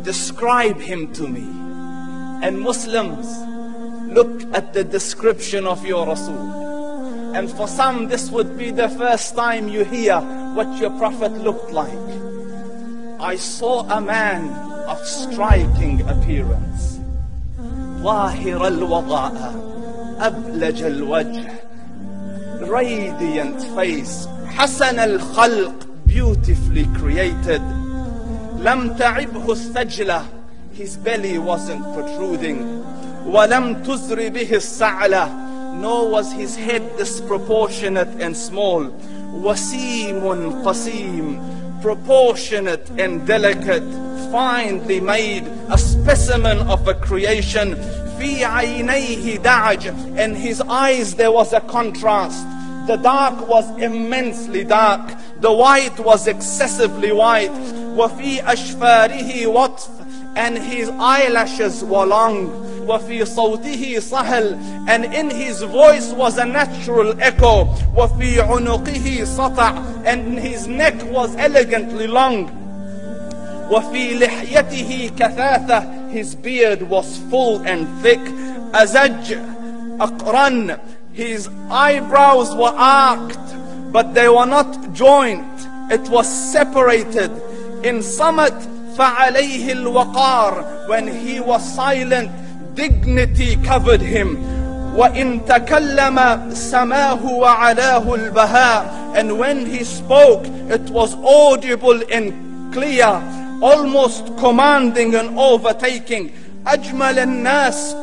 describe him to me. And Muslims, look at the description of your Rasul. And for some, this would be the first time you hear what your Prophet looked like. I saw a man of striking appearance. ظاهر الوضاء أبلج الوجه, radiant face, حسن الخلق, beautifully created. لم تعبه الثجلة, his belly wasn't protruding. ولم تزر به السعلة, nor was his head disproportionate and small. وسيم قسيم, proportionate and delicate, finely made, a specimen of a creation. في عينيه دعج, in his eyes there was a contrast. The dark was immensely dark, the white was excessively white. وفي أشفاره وطف, and his eyelashes were long. وفي صوته صهل, and in his voice was a natural echo. وفي عنقه سطع, and his neck was elegantly long. وفي لحيته كثاثة, his beard was full and thick. أزج أقرن, his eyebrows were arched, but they were not joined. It was separated. In Samat فعليه الوقار, when he was silent, dignity covered him. وإن تكلم سماه وعلاه البهاء, and when he spoke, it was audible and clear, almost commanding and overtaking. أجمل الناس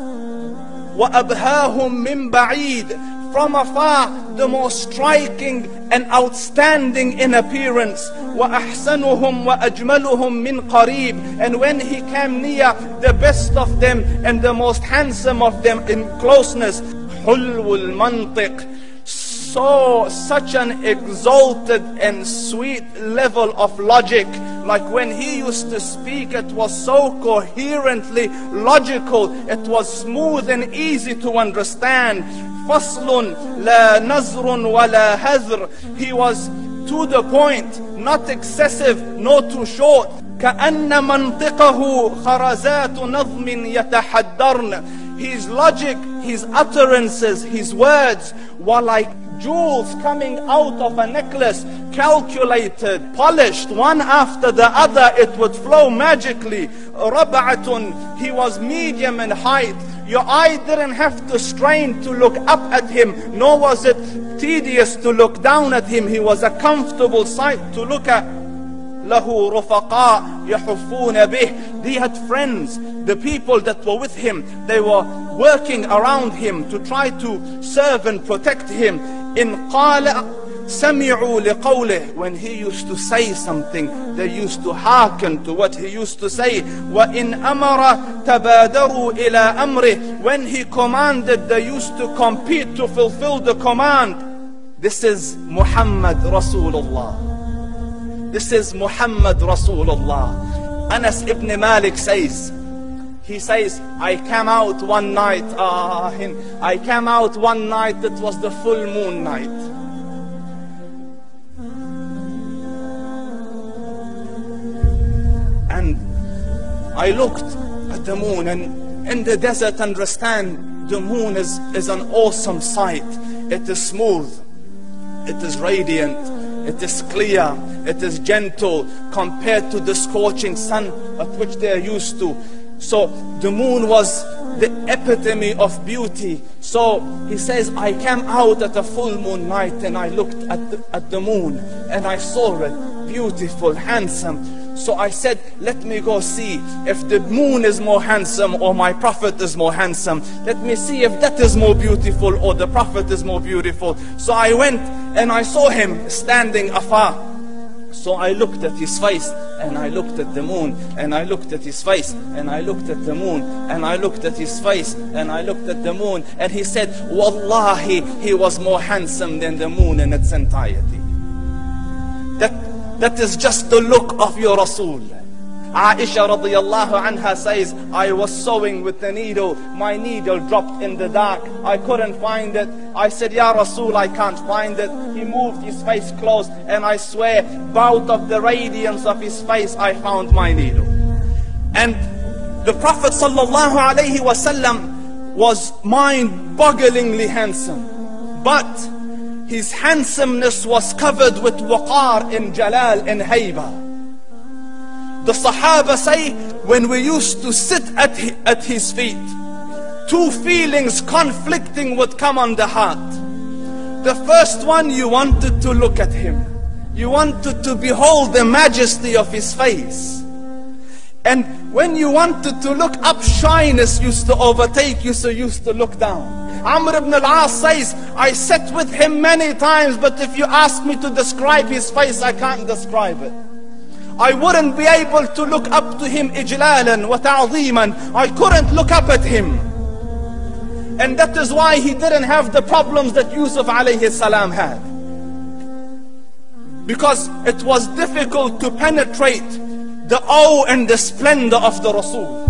وأبهاهم من بعيد, from afar the most striking and outstanding in appearance. وأحسنهم وأجملهم من قريب, and when he came near, the best of them and the most handsome of them in closeness. حلو المنطق, such an exalted and sweet level of logic. Like when he used to speak, it was so coherently logical, it was smooth and easy to understand. فصل لا نزر ولا هذر, he was to the point, not excessive, nor too short. كأن منطقه خرزات نظم يتحدرن, his logic, his utterances, his words were like jewels coming out of a necklace, calculated, polished, one after the other, it would flow magically. ربعة, he was medium in height. Your eye didn't have to strain to look up at him, nor was it tedious to look down at him. He was a comfortable sight to look at. له رفقاء يحفون به, he had friends, the people that were with him, they were working around him to try to serve and protect him. إن قال سمعوا لقوله, when he used to say something, they used to hearken to what he used to say. وإن أمر تبادروا إلى أمره, when he commanded, they used to compete to fulfill the command. This is Muhammad Rasulullah. This is Muhammad Rasulullah. Anas ibn Malik says, he says, I came out one night, it was the full moon night. And I looked at the moon, and in the desert, understand, the moon is an awesome sight. It is smooth, it is radiant, it is clear, it is gentle compared to the scorching sun at which they are used to. So the moon was the epitome of beauty. So he says, I came out at a full moon night and I looked at the moon and I saw it beautiful, handsome. So I said, let me go see if the moon is more handsome or my Prophet is more handsome. Let me see if that is more beautiful or the Prophet is more beautiful. So I went and I saw him standing afar. So I looked at his face and I looked at the moon and I looked at his face and I looked at the moon and I looked at his face and I looked at the moon, and he said, Wallahi, he was more handsome than the moon in its entirety. That is just the look of your Rasul. Aisha radiyallahu anha says, I was sewing with the needle. My needle dropped in the dark. I couldn't find it. I said, Ya Rasul, I can't find it. He moved his face close, and I swear, out of the radiance of his face, I found my needle. And the Prophet ﷺ was mind-bogglingly handsome, but his handsomeness was covered with waqar and jalal and hayba. The Sahaba say, when we used to sit at his feet, two feelings conflicting would come on the heart. The first one, you wanted to look at him. You wanted to behold the majesty of his face. And when you wanted to look up, shyness used to overtake you, so you used to look down. Amr ibn al-As says, I sat with him many times, but if you ask me to describe his face, I can't describe it. I wouldn't be able to look up to him ijlalan wa ta'ziman. I couldn't look up at him. And that is why he didn't have the problems that Yusuf alayhi salam had. Because it was difficult to penetrate the awe and the splendor of the Rasul.